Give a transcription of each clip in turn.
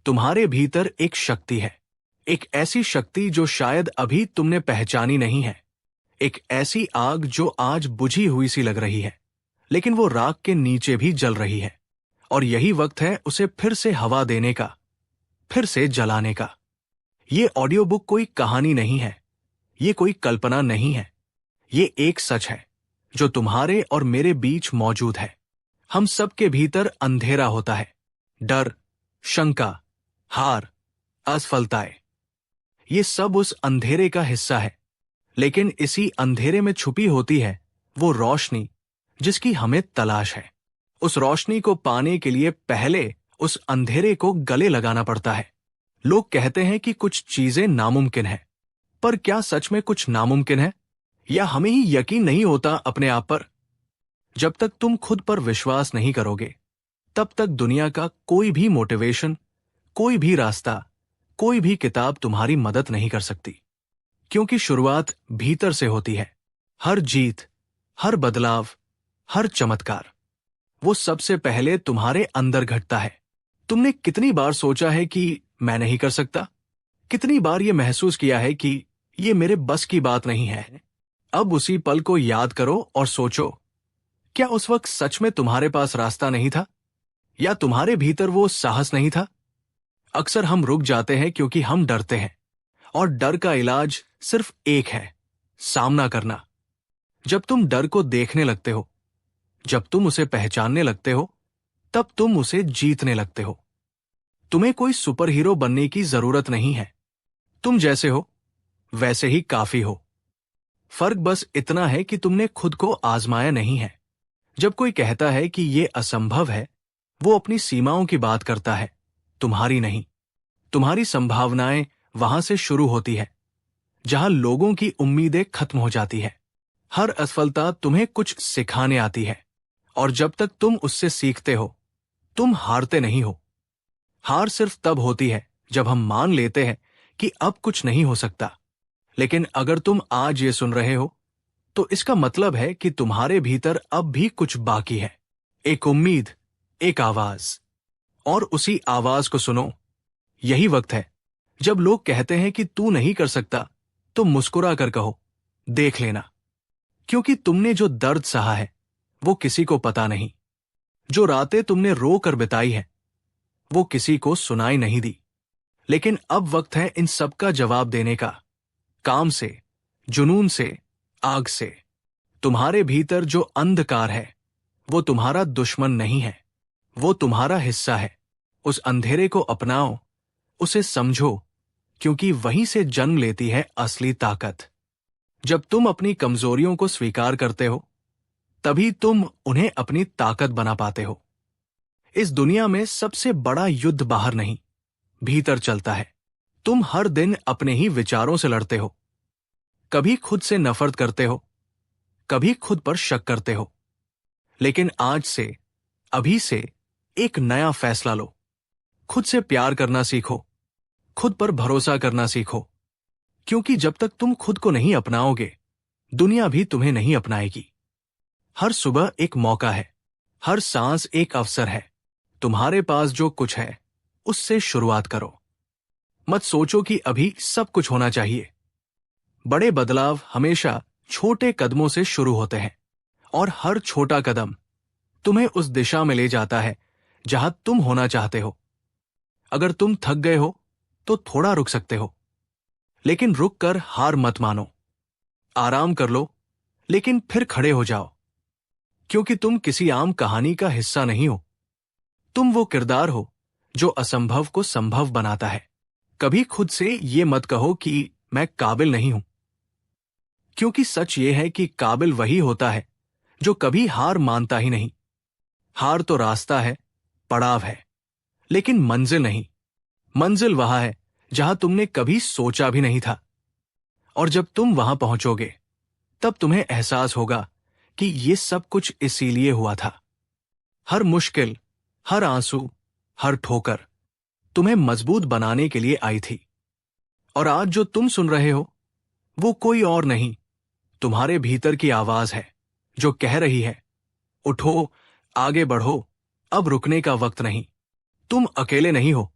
तुम्हारे भीतर एक शक्ति है, एक ऐसी शक्ति जो शायद अभी तुमने पहचानी नहीं है। एक ऐसी आग जो आज बुझी हुई सी लग रही है, लेकिन वो राख के नीचे भी जल रही है। और यही वक्त है उसे फिर से हवा देने का, फिर से जलाने का। ये ऑडियो बुक कोई कहानी नहीं है, ये कोई कल्पना नहीं है, ये एक सच है जो तुम्हारे और मेरे बीच मौजूद है। हम सबके भीतर अंधेरा होता है, डर, शंका, हार, असफलताएं। ये सब उस अंधेरे का हिस्सा है, लेकिन इसी अंधेरे में छुपी होती है वो रोशनी जिसकी हमें तलाश है। उस रोशनी को पाने के लिए पहले उस अंधेरे को गले लगाना पड़ता है। लोग कहते हैं कि कुछ चीजें नामुमकिन हैं, पर क्या सच में कुछ नामुमकिन है, या हमें ही यकीन नहीं होता अपने आप पर? जब तक तुम खुद पर विश्वास नहीं करोगे, तब तक दुनिया का कोई भी मोटिवेशन, कोई भी रास्ता, कोई भी किताब तुम्हारी मदद नहीं कर सकती। क्योंकि शुरुआत भीतर से होती है। हर जीत, हर बदलाव, हर चमत्कार, वो सबसे पहले तुम्हारे अंदर घटता है। तुमने कितनी बार सोचा है कि मैं नहीं कर सकता? कितनी बार ये महसूस किया है कि ये मेरे बस की बात नहीं है? अब उसी पल को याद करो और सोचो, क्या उस वक्त सच में तुम्हारे पास रास्ता नहीं था, या तुम्हारे भीतर वो साहस नहीं था? अक्सर हम रुक जाते हैं क्योंकि हम डरते हैं, और डर का इलाज सिर्फ एक है, सामना करना। जब तुम डर को देखने लगते हो, जब तुम उसे पहचानने लगते हो, तब तुम उसे जीतने लगते हो। तुम्हें कोई सुपर हीरो बनने की जरूरत नहीं है। तुम जैसे हो वैसे ही काफी हो। फर्क बस इतना है कि तुमने खुद को आजमाया नहीं है। जब कोई कहता है कि यह असंभव है, वो अपनी सीमाओं की बात करता है, तुम्हारी नहीं। तुम्हारी संभावनाएं वहां से शुरू होती है जहां लोगों की उम्मीदें खत्म हो जाती है। हर असफलता तुम्हें कुछ सिखाने आती है, और जब तक तुम उससे सीखते हो, तुम हारते नहीं हो। हार सिर्फ तब होती है जब हम मान लेते हैं कि अब कुछ नहीं हो सकता। लेकिन अगर तुम आज ये सुन रहे हो, तो इसका मतलब है कि तुम्हारे भीतर अब भी कुछ बाकी है। एक उम्मीद, एक आवाज। और उसी आवाज को सुनो। यही वक्त है जब लोग कहते हैं कि तू नहीं कर सकता, तो मुस्कुरा कर कहो, देख लेना। क्योंकि तुमने जो दर्द सहा है वो किसी को पता नहीं। जो रातें तुमने रो कर बिताई है वो किसी को सुनाई नहीं दी। लेकिन अब वक्त है इन सब का जवाब देने का। काम से, जुनून से, आग से। तुम्हारे भीतर जो अंधकार है वो तुम्हारा दुश्मन नहीं है, वो तुम्हारा हिस्सा है। उस अंधेरे को अपनाओ, उसे समझो, क्योंकि वहीं से जन्म लेती है असली ताकत। जब तुम अपनी कमजोरियों को स्वीकार करते हो, तभी तुम उन्हें अपनी ताकत बना पाते हो। इस दुनिया में सबसे बड़ा युद्ध बाहर नहीं, भीतर चलता है। तुम हर दिन अपने ही विचारों से लड़ते हो। कभी खुद से नफरत करते हो, कभी खुद पर शक करते हो। लेकिन आज से, अभी से एक नया फैसला लो। खुद से प्यार करना सीखो, खुद पर भरोसा करना सीखो। क्योंकि जब तक तुम खुद को नहीं अपनाओगे, दुनिया भी तुम्हें नहीं अपनाएगी। हर सुबह एक मौका है, हर सांस एक अवसर है। तुम्हारे पास जो कुछ है उससे शुरुआत करो। मत सोचो कि अभी सब कुछ होना चाहिए। बड़े बदलाव हमेशा छोटे कदमों से शुरू होते हैं, और हर छोटा कदम तुम्हें उस दिशा में ले जाता है जहां तुम होना चाहते हो। अगर तुम थक गए हो तो थोड़ा रुक सकते हो, लेकिन रुक कर हार मत मानो। आराम कर लो, लेकिन फिर खड़े हो जाओ। क्योंकि तुम किसी आम कहानी का हिस्सा नहीं हो। तुम वो किरदार हो जो असंभव को संभव बनाता है। कभी खुद से ये मत कहो कि मैं काबिल नहीं हूं, क्योंकि सच ये है कि काबिल वही होता है जो कभी हार मानता ही नहीं। हार तो रास्ता है, पड़ाव है, लेकिन मंजिल नहीं। मंजिल वहां है जहां तुमने कभी सोचा भी नहीं था। और जब तुम वहां पहुंचोगे, तब तुम्हें एहसास होगा कि ये सब कुछ इसीलिए हुआ था। हर मुश्किल, हर आंसू, हर ठोकर तुम्हें मजबूत बनाने के लिए आई थी। और आज जो तुम सुन रहे हो, वो कोई और नहीं, तुम्हारे भीतर की आवाज है जो कह रही है, उठो, आगे बढ़ो, अब रुकने का वक्त नहीं। तुम अकेले नहीं हो।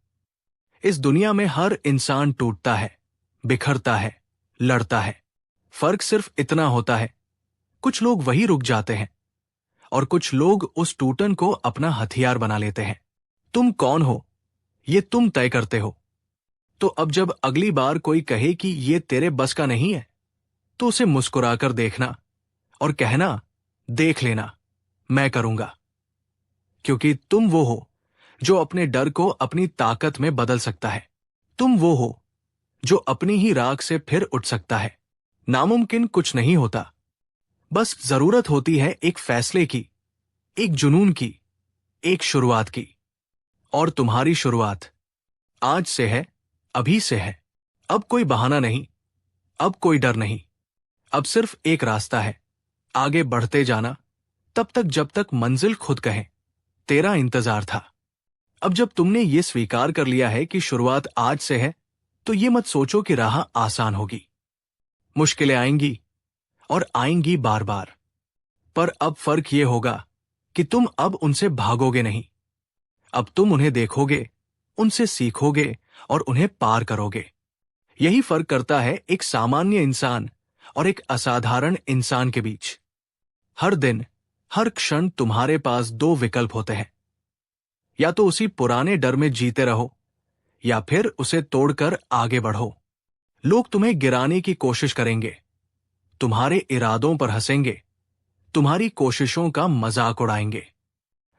इस दुनिया में हर इंसान टूटता है, बिखरता है, लड़ता है। फर्क सिर्फ इतना होता है, कुछ लोग वहीं रुक जाते हैं और कुछ लोग उस टूटन को अपना हथियार बना लेते हैं। तुम कौन हो, ये तुम तय करते हो। तो अब जब अगली बार कोई कहे कि ये तेरे बस का नहीं है, तो उसे मुस्कुराकर देखना और कहना, देख लेना, मैं करूंगा। क्योंकि तुम वो हो जो अपने डर को अपनी ताकत में बदल सकता है। तुम वो हो जो अपनी ही राख से फिर उठ सकता है। नामुमकिन कुछ नहीं होता, बस जरूरत होती है एक फैसले की, एक जुनून की, एक शुरुआत की। और तुम्हारी शुरुआत आज से है, अभी से है। अब कोई बहाना नहीं, अब कोई डर नहीं, अब सिर्फ एक रास्ता है, आगे बढ़ते जाना, तब तक जब तक मंजिल खुद कहे तेरा इंतजार था। अब जब तुमने ये स्वीकार कर लिया है कि शुरुआत आज से है, तो ये मत सोचो कि राह आसान होगी। मुश्किलें आएंगी और आएंगी बार बार, पर अब फर्क ये होगा कि तुम अब उनसे भागोगे नहीं। अब तुम उन्हें देखोगे, उनसे सीखोगे और उन्हें पार करोगे। यही फर्क करता है एक सामान्य इंसान और एक असाधारण इंसान के बीच। हर दिन, हर क्षण तुम्हारे पास दो विकल्प होते हैं, या तो उसी पुराने डर में जीते रहो या फिर उसे तोड़कर आगे बढ़ो। लोग तुम्हें गिराने की कोशिश करेंगे, तुम्हारे इरादों पर हंसेंगे, तुम्हारी कोशिशों का मजाक उड़ाएंगे।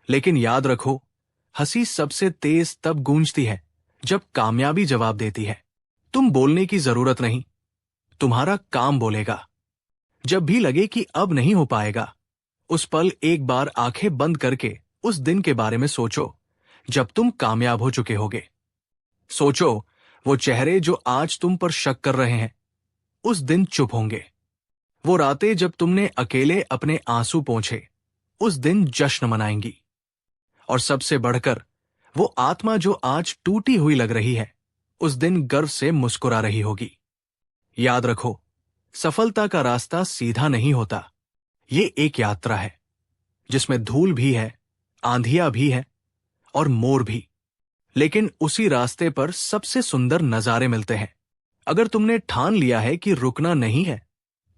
लेकिन याद रखो, हंसी सबसे तेज तब गूंजती है जब कामयाबी जवाब देती है। तुम बोलने की जरूरत नहीं, तुम्हारा काम बोलेगा। जब भी लगे कि अब नहीं हो पाएगा, उस पल एक बार आंखें बंद करके उस दिन के बारे में सोचो जब तुम कामयाब हो चुके होगे। सोचो, वो चेहरे जो आज तुम पर शक कर रहे हैं, उस दिन चुप होंगे। वो रातें जब तुमने अकेले अपने आंसू पोंछे, उस दिन जश्न मनाएंगी। और सबसे बढ़कर, वो आत्मा जो आज टूटी हुई लग रही है, उस दिन गर्व से मुस्कुरा रही होगी। याद रखो, सफलता का रास्ता सीधा नहीं होता। ये एक यात्रा है जिसमें धूल भी है, आंधियां भी है और मोर भी। लेकिन उसी रास्ते पर सबसे सुंदर नजारे मिलते हैं। अगर तुमने ठान लिया है कि रुकना नहीं है,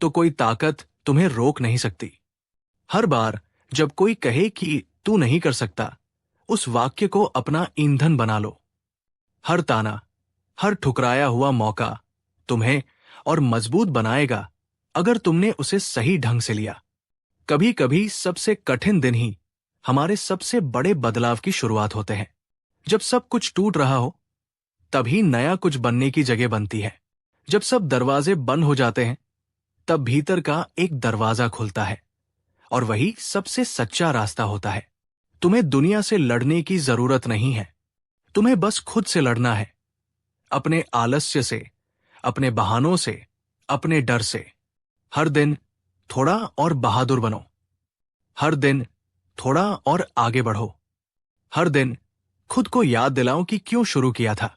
तो कोई ताकत तुम्हें रोक नहीं सकती। हर बार जब कोई कहे कि तू नहीं कर सकता, उस वाक्य को अपना ईंधन बना लो। हर ताना, हर ठुकराया हुआ मौका तुम्हें और मजबूत बनाएगा अगर तुमने उसे सही ढंग से लिया। कभी कभी सबसे कठिन दिन ही हमारे सबसे बड़े बदलाव की शुरुआत होते हैं। जब सब कुछ टूट रहा हो, तभी नया कुछ बनने की जगह बनती है। जब सब दरवाजे बंद हो जाते हैं, तब भीतर का एक दरवाजा खुलता है, और वही सबसे सच्चा रास्ता होता है। तुम्हें दुनिया से लड़ने की जरूरत नहीं है, तुम्हें बस खुद से लड़ना है। अपने आलस्य से, अपने बहानों से, अपने डर से। हर दिन थोड़ा और बहादुर बनो, हर दिन थोड़ा और आगे बढ़ो। हर दिन खुद को याद दिलाओ कि क्यों शुरू किया था।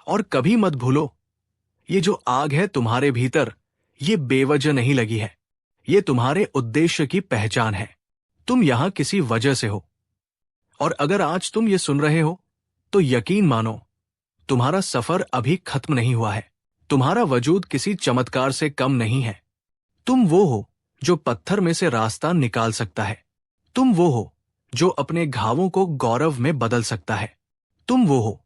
और कभी मत भूलो, ये जो आग है तुम्हारे भीतर, ये बेवजह नहीं लगी है। ये तुम्हारे उद्देश्य की पहचान है। तुम यहां किसी वजह से हो, और अगर आज तुम ये सुन रहे हो, तो यकीन मानो, तुम्हारा सफर अभी खत्म नहीं हुआ है। तुम्हारा वजूद किसी चमत्कार से कम नहीं है। तुम वो हो जो पत्थर में से रास्ता निकाल सकता है। तुम वो हो जो अपने घावों को गौरव में बदल सकता है। तुम वो हो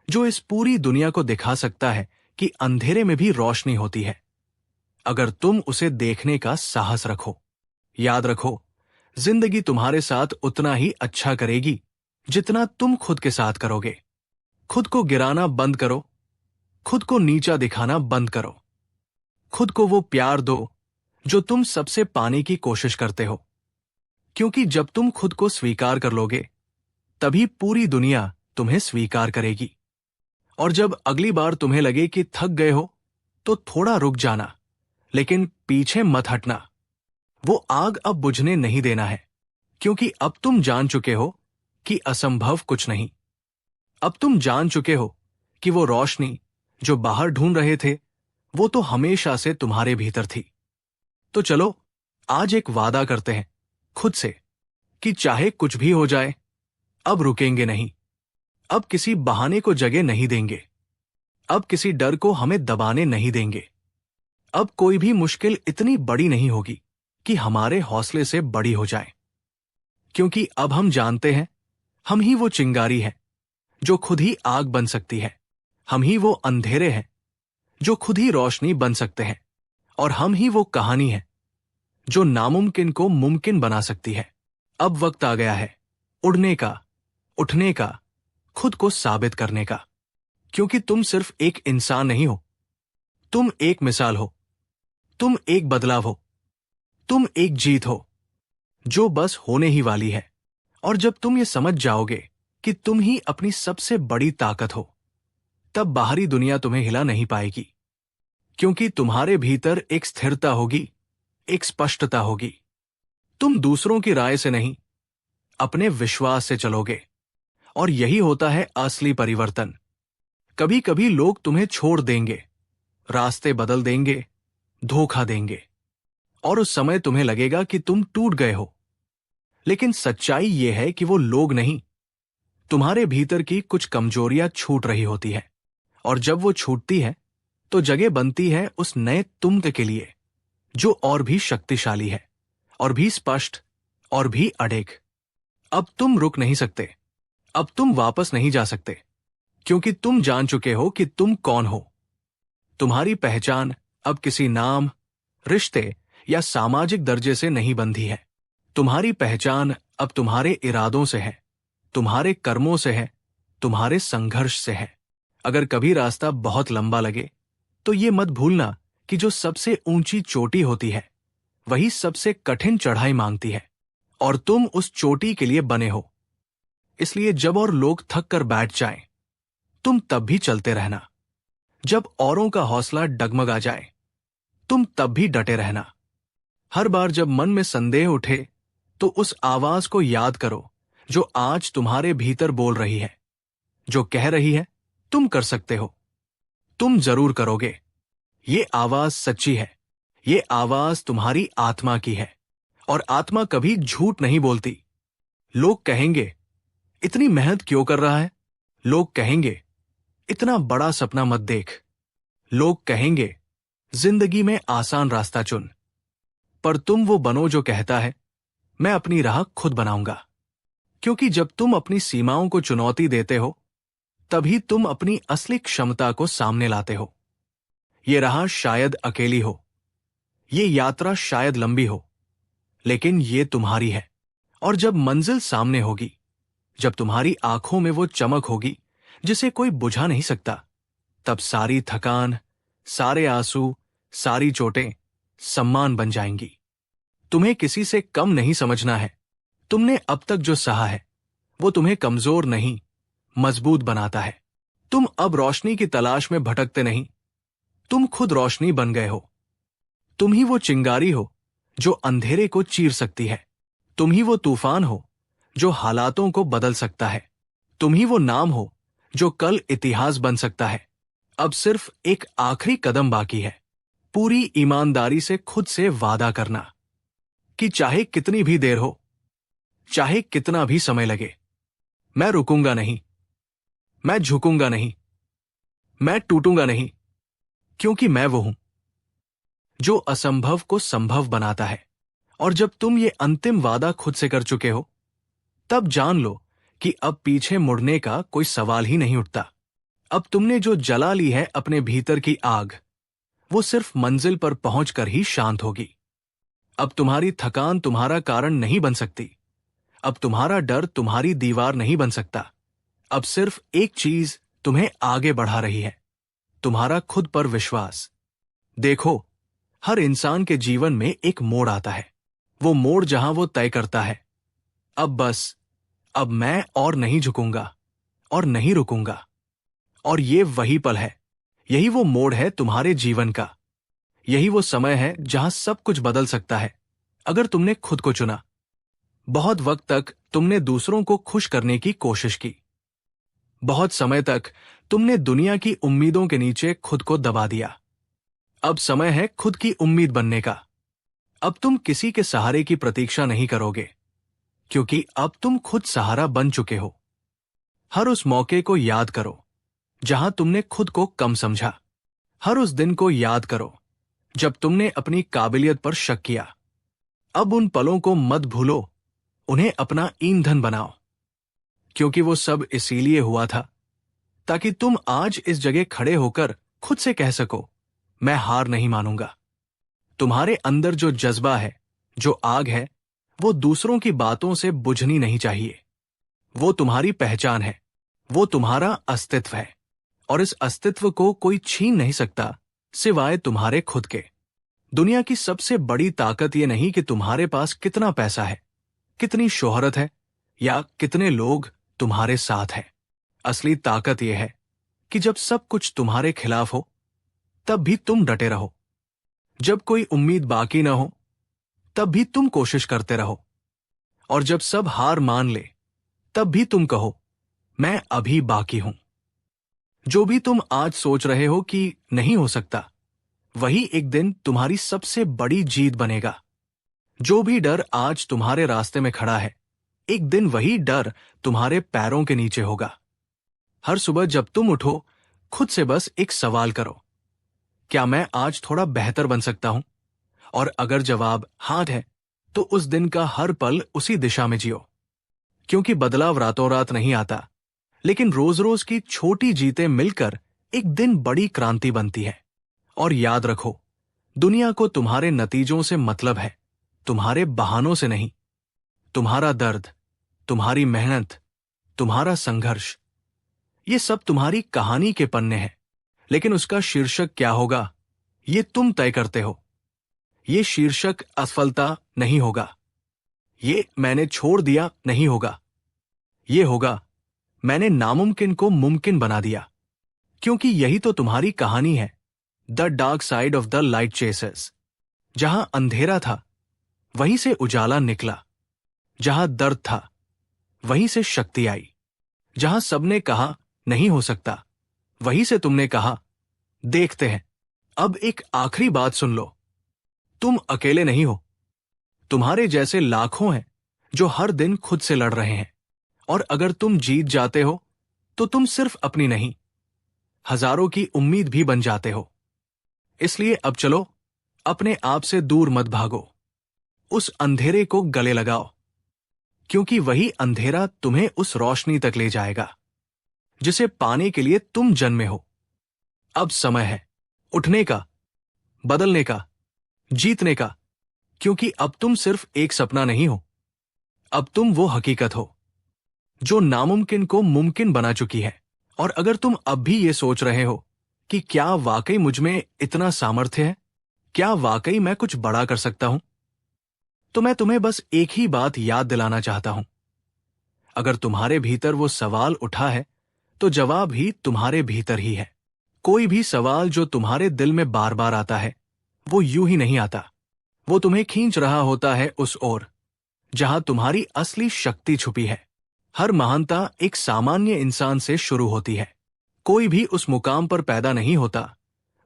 जो इस पूरी दुनिया को दिखा सकता है कि अंधेरे में भी रोशनी होती है, अगर तुम उसे देखने का साहस रखो। याद रखो, जिंदगी तुम्हारे साथ उतना ही अच्छा करेगी जितना तुम खुद के साथ करोगे। खुद को गिराना बंद करो, खुद को नीचा दिखाना बंद करो। खुद को वो प्यार दो जो तुम सबसे पाने की कोशिश करते हो, क्योंकि जब तुम खुद को स्वीकार कर लोगे, तभी पूरी दुनिया तुम्हें स्वीकार करेगी। और जब अगली बार तुम्हें लगे कि थक गए हो, तो थोड़ा रुक जाना, लेकिन पीछे मत हटना। वो आग अब बुझने नहीं देना है, क्योंकि अब तुम जान चुके हो कि असंभव कुछ नहीं। अब तुम जान चुके हो कि वो रोशनी जो बाहर ढूंढ रहे थे, वो तो हमेशा से तुम्हारे भीतर थी। तो चलो, आज एक वादा करते हैं खुद से कि चाहे कुछ भी हो जाए, अब रुकेंगे नहीं। अब किसी बहाने को जगह नहीं देंगे। अब किसी डर को हमें दबाने नहीं देंगे। अब कोई भी मुश्किल इतनी बड़ी नहीं होगी कि हमारे हौसले से बड़ी हो जाए, क्योंकि अब हम जानते हैं हम ही वो चिंगारी है जो खुद ही आग बन सकती है। हम ही वो अंधेरे हैं जो खुद ही रोशनी बन सकते हैं। और हम ही वो कहानी है जो नामुमकिन को मुमकिन बना सकती है। अब वक्त आ गया है उड़ने का, उठने का, खुद को साबित करने का। क्योंकि तुम सिर्फ एक इंसान नहीं हो, तुम एक मिसाल हो, तुम एक बदलाव हो, तुम एक जीत हो जो बस होने ही वाली है। और जब तुम ये समझ जाओगे कि तुम ही अपनी सबसे बड़ी ताकत हो, तब बाहरी दुनिया तुम्हें हिला नहीं पाएगी। क्योंकि तुम्हारे भीतर एक स्थिरता होगी, एक स्पष्टता होगी। तुम दूसरों की राय से नहीं, अपने विश्वास से चलोगे। और यही होता है असली परिवर्तन। कभी कभी लोग तुम्हें छोड़ देंगे, रास्ते बदल देंगे, धोखा देंगे, और उस समय तुम्हें लगेगा कि तुम टूट गए हो। लेकिन सच्चाई यह है कि वो लोग नहीं, तुम्हारे भीतर की कुछ कमजोरियां छूट रही होती है। और जब वो छूटती है तो जगह बनती है उस नए तुम के लिए जो और भी शक्तिशाली है, और भी स्पष्ट, और भी अड़ेग। अब तुम रुक नहीं सकते, अब तुम वापस नहीं जा सकते, क्योंकि तुम जान चुके हो कि तुम कौन हो। तुम्हारी पहचान अब किसी नाम, रिश्ते या सामाजिक दर्जे से नहीं बंधी है। तुम्हारी पहचान अब तुम्हारे इरादों से है, तुम्हारे कर्मों से है, तुम्हारे संघर्ष से है। अगर कभी रास्ता बहुत लंबा लगे तो ये मत भूलना कि जो सबसे ऊंची चोटी होती है वही सबसे कठिन चढ़ाई मांगती है, और तुम उस चोटी के लिए बने हो। इसलिए जब और लोग थक कर बैठ जाएं, तुम तब भी चलते रहना। जब औरों का हौसला डगमगा जाए, तुम तब भी डटे रहना। हर बार जब मन में संदेह उठे तो उस आवाज को याद करो जो आज तुम्हारे भीतर बोल रही है, जो कह रही है तुम कर सकते हो, तुम जरूर करोगे। ये आवाज सच्ची है, ये आवाज तुम्हारी आत्मा की है, और आत्मा कभी झूठ नहीं बोलती। लोग कहेंगे इतनी मेहनत क्यों कर रहा है, लोग कहेंगे इतना बड़ा सपना मत देख, लोग कहेंगे जिंदगी में आसान रास्ता चुन। पर तुम वो बनो जो कहता है मैं अपनी राह खुद बनाऊंगा। क्योंकि जब तुम अपनी सीमाओं को चुनौती देते हो, तभी तुम अपनी असली क्षमता को सामने लाते हो। ये राह शायद अकेली हो, ये यात्रा शायद लंबी हो, लेकिन ये तुम्हारी है। और जब मंजिल सामने होगी, जब तुम्हारी आंखों में वो चमक होगी जिसे कोई बुझा नहीं सकता, तब सारी थकान, सारे आंसू, सारी चोटें सम्मान बन जाएंगी। तुम्हें किसी से कम नहीं समझना है। तुमने अब तक जो सहा है वो तुम्हें कमजोर नहीं, मजबूत बनाता है। तुम अब रोशनी की तलाश में भटकते नहीं, तुम खुद रोशनी बन गए हो। तुम ही वो चिंगारी हो जो अंधेरे को चीर सकती है। तुम ही वो तूफान हो जो हालातों को बदल सकता है। तुम ही वो नाम हो जो कल इतिहास बन सकता है। अब सिर्फ एक आखिरी कदम बाकी है, पूरी ईमानदारी से खुद से वादा करना कि चाहे कितनी भी देर हो, चाहे कितना भी समय लगे, मैं रुकूंगा नहीं, मैं झुकूंगा नहीं, मैं टूटूंगा नहीं। क्योंकि मैं वो हूं जो असंभव को संभव बनाता है। और जब तुम ये अंतिम वादा खुद से कर चुके हो, तब जान लो कि अब पीछे मुड़ने का कोई सवाल ही नहीं उठता। अब तुमने जो जला ली है अपने भीतर की आग, वो सिर्फ मंजिल पर पहुंचकर ही शांत होगी। अब तुम्हारी थकान तुम्हारा कारण नहीं बन सकती, अब तुम्हारा डर तुम्हारी दीवार नहीं बन सकता। अब सिर्फ एक चीज तुम्हें आगे बढ़ा रही है, तुम्हारा खुद पर विश्वास। देखो, हर इंसान के जीवन में एक मोड़ आता है, वो मोड़ जहां वो तय करता है अब बस, अब मैं और नहीं झुकूंगा और नहीं रुकूंगा। और ये वही पल है, यही वो मोड़ है तुम्हारे जीवन का। यही वो समय है जहां सब कुछ बदल सकता है अगर तुमने खुद को चुना। बहुत वक्त तक तुमने दूसरों को खुश करने की कोशिश की, बहुत समय तक तुमने दुनिया की उम्मीदों के नीचे खुद को दबा दिया। अब समय है खुद की उम्मीद बनने का। अब तुम किसी के सहारे की प्रतीक्षा नहीं करोगे, क्योंकि अब तुम खुद सहारा बन चुके हो। हर उस मौके को याद करो जहां तुमने खुद को कम समझा। हर उस दिन को याद करो जब तुमने अपनी काबिलियत पर शक किया। अब उन पलों को मत भूलो, उन्हें अपना ईंधन बनाओ, क्योंकि वो सब इसीलिए हुआ था ताकि तुम आज इस जगह खड़े होकर खुद से कह सको, मैं हार नहीं मानूंगा। तुम्हारे अंदर जो जज्बा है, जो आग है, वो दूसरों की बातों से बुझनी नहीं चाहिए। वो तुम्हारी पहचान है, वो तुम्हारा अस्तित्व है, और इस अस्तित्व को कोई छीन नहीं सकता सिवाय तुम्हारे खुद के। दुनिया की सबसे बड़ी ताकत ये नहीं कि तुम्हारे पास कितना पैसा है, कितनी शोहरत है या कितने लोग तुम्हारे साथ हैं। असली ताकत यह है कि जब सब कुछ तुम्हारे खिलाफ हो तब भी तुम डटे रहो। जब कोई उम्मीद बाकी न हो तब भी तुम कोशिश करते रहो। और जब सब हार मान ले तब भी तुम कहो, मैं अभी बाकी हूं। जो भी तुम आज सोच रहे हो कि नहीं हो सकता, वही एक दिन तुम्हारी सबसे बड़ी जीत बनेगा। जो भी डर आज तुम्हारे रास्ते में खड़ा है, एक दिन वही डर तुम्हारे पैरों के नीचे होगा। हर सुबह जब तुम उठो, खुद से बस एक सवाल करो, क्या मैं आज थोड़ा बेहतर बन सकता हूं? और अगर जवाब हाँ है, तो उस दिन का हर पल उसी दिशा में जियो। क्योंकि बदलाव रातों रात नहीं आता, लेकिन रोज रोज की छोटी जीतें मिलकर एक दिन बड़ी क्रांति बनती है। और याद रखो, दुनिया को तुम्हारे नतीजों से मतलब है, तुम्हारे बहानों से नहीं। तुम्हारा दर्द, तुम्हारी मेहनत, तुम्हारा संघर्ष, ये सब तुम्हारी कहानी के पन्ने हैं। लेकिन उसका शीर्षक क्या होगा, ये तुम तय करते हो। ये शीर्षक असफलता नहीं होगा, ये मैंने छोड़ दिया नहीं होगा, ये होगा मैंने नामुमकिन को मुमकिन बना दिया। क्योंकि यही तो तुम्हारी कहानी है, the dark side of the light chasers. जहां अंधेरा था वहीं से उजाला निकला, जहां दर्द था वहीं से शक्ति आई, जहां सबने कहा नहीं हो सकता वहीं से तुमने कहा देखते हैं। अब एक आखिरी बात सुन लो, तुम अकेले नहीं हो। तुम्हारे जैसे लाखों हैं जो हर दिन खुद से लड़ रहे हैं। और अगर तुम जीत जाते हो तो तुम सिर्फ अपनी नहीं, हजारों की उम्मीद भी बन जाते हो। इसलिए अब चलो, अपने आप से दूर मत भागो, उस अंधेरे को गले लगाओ, क्योंकि वही अंधेरा तुम्हें उस रोशनी तक ले जाएगा जिसे पाने के लिए तुम जन्मे हो। अब समय है उठने का, बदलने का, जीतने का, क्योंकि अब तुम सिर्फ एक सपना नहीं हो, अब तुम वो हकीकत हो जो नामुमकिन को मुमकिन बना चुकी है। और अगर तुम अब भी ये सोच रहे हो कि क्या वाकई मुझ में इतना सामर्थ्य है, क्या वाकई मैं कुछ बड़ा कर सकता हूं, तो मैं तुम्हें बस एक ही बात याद दिलाना चाहता हूं। अगर तुम्हारे भीतर वो सवाल उठा है तो जवाब ही तुम्हारे भीतर ही है। कोई भी सवाल जो तुम्हारे दिल में बार बार आता है, वो यूं ही नहीं आता, वो तुम्हें खींच रहा होता है उस ओर जहां तुम्हारी असली शक्ति छुपी है। हर महानता एक सामान्य इंसान से शुरू होती है। कोई भी उस मुकाम पर पैदा नहीं होता,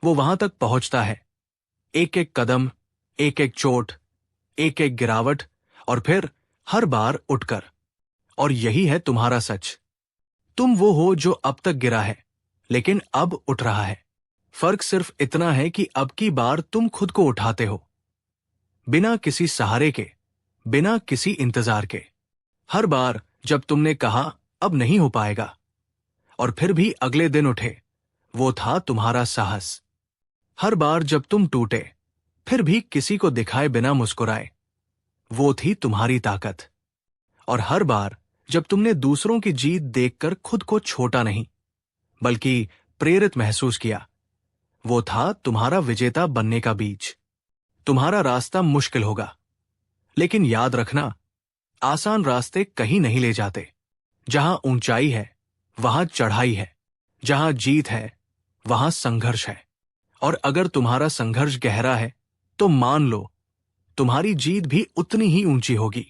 वो वहां तक पहुंचता है, एक एक कदम, एक एक चोट, एक एक गिरावट, और फिर हर बार उठकर। और यही है तुम्हारा सच। तुम वो हो जो अब तक गिरा है लेकिन अब उठ रहा है। फर्क सिर्फ इतना है कि अब की बार तुम खुद को उठाते हो, बिना किसी सहारे के, बिना किसी इंतजार के। हर बार जब तुमने कहा अब नहीं हो पाएगा, और फिर भी अगले दिन उठे, वो था तुम्हारा साहस। हर बार जब तुम टूटे, फिर भी किसी को दिखाए बिना मुस्कुराए, वो थी तुम्हारी ताकत। और हर बार जब तुमने दूसरों की जीत देखकर खुद को छोटा नहीं बल्कि प्रेरित महसूस किया, वो था तुम्हारा विजेता बनने का बीज। तुम्हारा रास्ता मुश्किल होगा, लेकिन याद रखना, आसान रास्ते कहीं नहीं ले जाते। जहां ऊंचाई है वहां चढ़ाई है, जहां जीत है वहां संघर्ष है। और अगर तुम्हारा संघर्ष गहरा है तो मान लो, तुम्हारी जीत भी उतनी ही ऊंची होगी।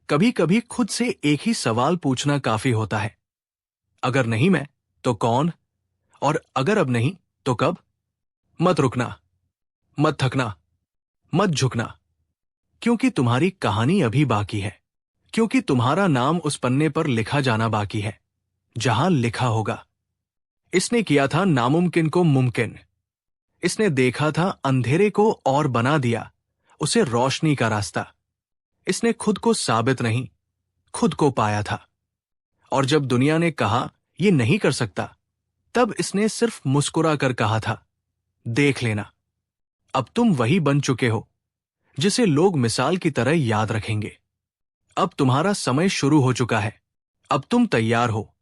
कभी कभी खुद से एक ही सवाल पूछना काफी होता है, अगर नहीं मैं तो कौन? और अगर अब नहीं तो कब? मत रुकना, मत थकना, मत झुकना, क्योंकि तुम्हारी कहानी अभी बाकी है, क्योंकि तुम्हारा नाम उस पन्ने पर लिखा जाना बाकी है जहां लिखा होगा। इसने किया था नामुमकिन को मुमकिन। इसने देखा था अंधेरे को और बना दिया उसे रोशनी का रास्ता। इसने खुद को साबित नहीं, खुद को पाया था। और जब दुनिया ने कहा ये नहीं कर सकता, तब इसने सिर्फ मुस्कुरा कर कहा था, देख लेना। अब तुम वही बन चुके हो जिसे लोग मिसाल की तरह याद रखेंगे। अब तुम्हारा समय शुरू हो चुका है। अब तुम तैयार हो,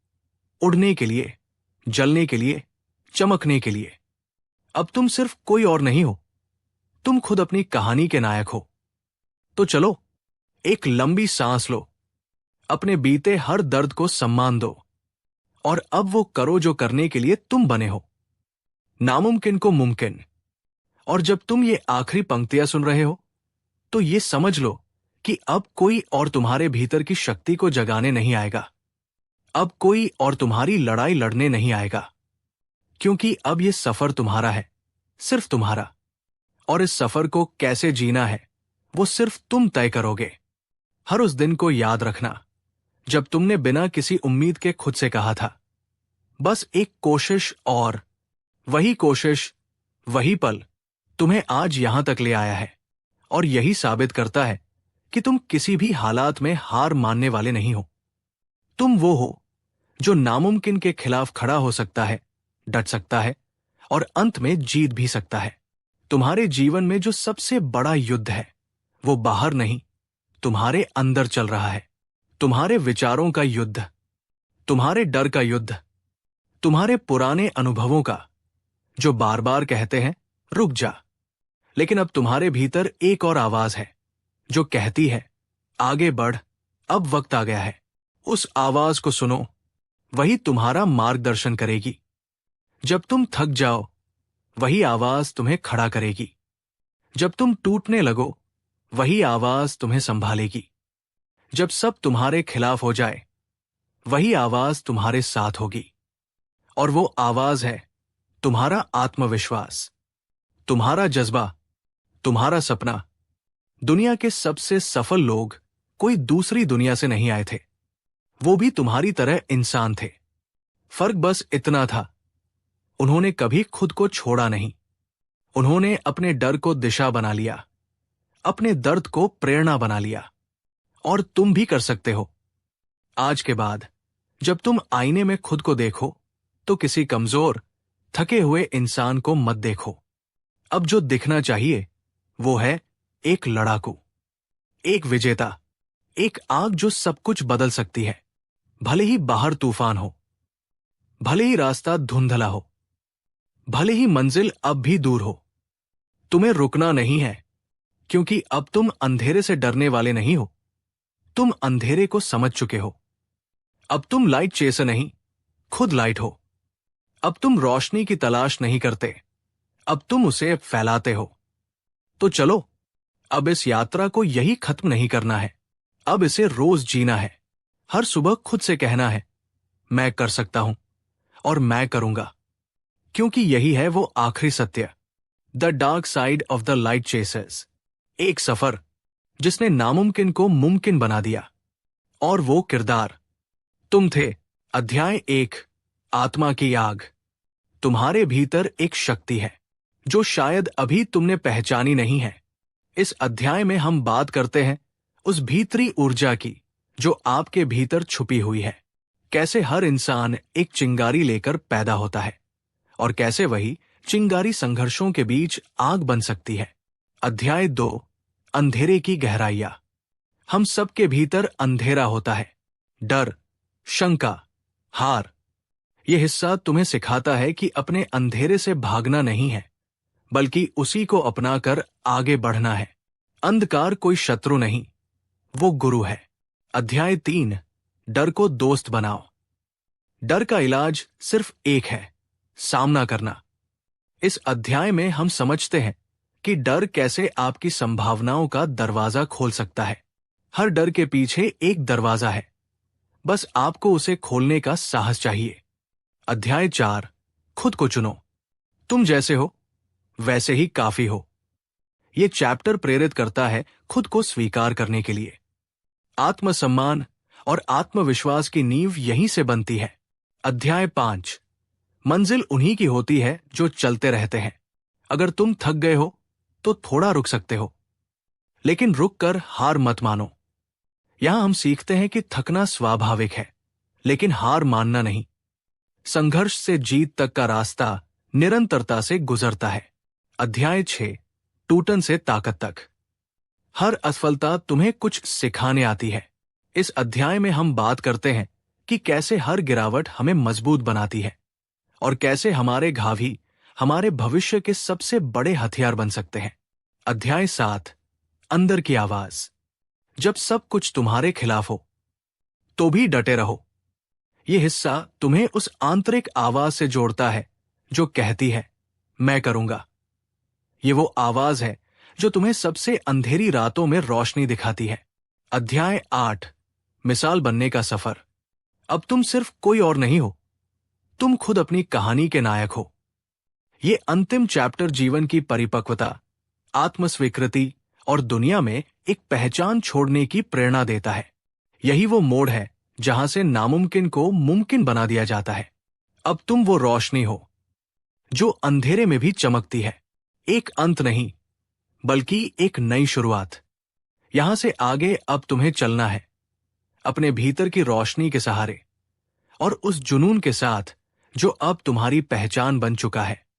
उड़ने के लिए, जलने के लिए, चमकने के लिए। अब तुम सिर्फ कोई और नहीं हो, तुम खुद अपनी कहानी के नायक हो। तो चलो, एक लंबी सांस लो, अपने बीते हर दर्द को सम्मान दो, और अब वो करो जो करने के लिए तुम बने हो, नामुमकिन को मुमकिन। और जब तुम ये आखिरी पंक्तियां सुन रहे हो, तो ये समझ लो कि अब कोई और तुम्हारे भीतर की शक्ति को जगाने नहीं आएगा। अब कोई और तुम्हारी लड़ाई लड़ने नहीं आएगा, क्योंकि अब ये सफर तुम्हारा है, सिर्फ तुम्हारा। और इस सफर को कैसे जीना है, वो सिर्फ तुम तय करोगे। हर उस दिन को याद रखना जब तुमने बिना किसी उम्मीद के खुद से कहा था, बस एक कोशिश, और वही कोशिश, वही पल तुम्हें आज यहां तक ले आया है। और यही साबित करता है कि तुम किसी भी हालात में हार मानने वाले नहीं हो। तुम वो हो जो नामुमकिन के खिलाफ खड़ा हो सकता है, डट सकता है, और अंत में जीत भी सकता है। तुम्हारे जीवन में जो सबसे बड़ा युद्ध है, वो बाहर नहीं, तुम्हारे अंदर चल रहा है। तुम्हारे विचारों का युद्ध, तुम्हारे डर का युद्ध, तुम्हारे पुराने अनुभवों का, जो बार बार कहते हैं रुक जा। लेकिन अब तुम्हारे भीतर एक और आवाज है जो कहती है आगे बढ़, अब वक्त आ गया है। उस आवाज को सुनो, वही तुम्हारा मार्गदर्शन करेगी। जब तुम थक जाओ, वही आवाज तुम्हें खड़ा करेगी। जब तुम टूटने लगो, वही आवाज तुम्हें संभालेगी। जब सब तुम्हारे खिलाफ हो जाए, वही आवाज तुम्हारे साथ होगी। और वो आवाज है तुम्हारा आत्मविश्वास, तुम्हारा जज्बा, तुम्हारा सपना। दुनिया के सबसे सफल लोग कोई दूसरी दुनिया से नहीं आए थे, वो भी तुम्हारी तरह इंसान थे। फर्क बस इतना था, उन्होंने कभी खुद को छोड़ा नहीं। उन्होंने अपने डर को दिशा बना लिया, अपने दर्द को प्रेरणा बना लिया। और तुम भी कर सकते हो। आज के बाद जब तुम आईने में खुद को देखो, तो किसी कमजोर, थके हुए इंसान को मत देखो। अब जो दिखना चाहिए वो है एक लड़ाकू, एक विजेता, एक आग जो सब कुछ बदल सकती है। भले ही बाहर तूफान हो, भले ही रास्ता धुंधला हो, भले ही मंजिल अब भी दूर हो, तुम्हें रुकना नहीं है, क्योंकि अब तुम अंधेरे से डरने वाले नहीं हो। तुम अंधेरे को समझ चुके हो। अब तुम लाइट चेसर नहीं, खुद लाइट हो। अब तुम रोशनी की तलाश नहीं करते, अब तुम उसे फैलाते हो। तो चलो, अब इस यात्रा को यही खत्म नहीं करना है, अब इसे रोज जीना है। हर सुबह खुद से कहना है, मैं कर सकता हूं, और मैं करूंगा। क्योंकि यही है वो आखिरी सत्य, the dark side of the light chasers. एक सफर जिसने नामुमकिन को मुमकिन बना दिया। और वो किरदार तुम थे। अध्याय 1, आत्मा की आग। तुम्हारे भीतर एक शक्ति है जो शायद अभी तुमने पहचानी नहीं है। इस अध्याय में हम बात करते हैं उस भीतरी ऊर्जा की जो आपके भीतर छुपी हुई है। कैसे हर इंसान एक चिंगारी लेकर पैदा होता है, और कैसे वही चिंगारी संघर्षों के बीच आग बन सकती है। अध्याय 2, अंधेरे की गहराइयां। हम सबके भीतर अंधेरा होता है, डर, शंका, हार। यह हिस्सा तुम्हें सिखाता है कि अपने अंधेरे से भागना नहीं है, बल्कि उसी को अपनाकर आगे बढ़ना है। अंधकार कोई शत्रु नहीं, वो गुरु है। अध्याय 3, डर को दोस्त बनाओ। डर का इलाज सिर्फ एक है, सामना करना। इस अध्याय में हम समझते हैं कि डर कैसे आपकी संभावनाओं का दरवाजा खोल सकता है। हर डर के पीछे एक दरवाजा है, बस आपको उसे खोलने का साहस चाहिए। अध्याय 4, खुद को चुनो। तुम जैसे हो वैसे ही काफी हो। यह चैप्टर प्रेरित करता है खुद को स्वीकार करने के लिए। आत्मसम्मान और आत्मविश्वास की नींव यहीं से बनती है। अध्याय 5। मंजिल उन्हीं की होती है जो चलते रहते हैं। अगर तुम थक गए हो तो थोड़ा रुक सकते हो, लेकिन रुक कर हार मत मानो। यहां हम सीखते हैं कि थकना स्वाभाविक है, लेकिन हार मानना नहीं। संघर्ष से जीत तक का रास्ता निरंतरता से गुजरता है। अध्याय 6। टूटन से ताकत तक। हर असफलता तुम्हें कुछ सिखाने आती है। इस अध्याय में हम बात करते हैं कि कैसे हर गिरावट हमें मजबूत बनाती है और कैसे हमारे घाव ही हमारे भविष्य के सबसे बड़े हथियार बन सकते हैं। अध्याय 7। अंदर की आवाज। जब सब कुछ तुम्हारे खिलाफ हो तो भी डटे रहो। यह हिस्सा तुम्हें उस आंतरिक आवाज से जोड़ता है जो कहती है, मैं करूंगा। ये वो आवाज है जो तुम्हें सबसे अंधेरी रातों में रोशनी दिखाती है। अध्याय 8। मिसाल बनने का सफर। अब तुम सिर्फ कोई और नहीं हो, तुम खुद अपनी कहानी के नायक हो। ये अंतिम चैप्टर जीवन की परिपक्वता, आत्मस्वीकृति और दुनिया में एक पहचान छोड़ने की प्रेरणा देता है। यही वो मोड़ है जहां से नामुमकिन को मुमकिन बना दिया जाता है। अब तुम वो रोशनी हो जो अंधेरे में भी चमकती है। एक अंत नहीं, बल्कि एक नई शुरुआत। यहां से आगे अब तुम्हें चलना है, अपने भीतर की रोशनी के सहारे और उस जुनून के साथ जो अब तुम्हारी पहचान बन चुका है।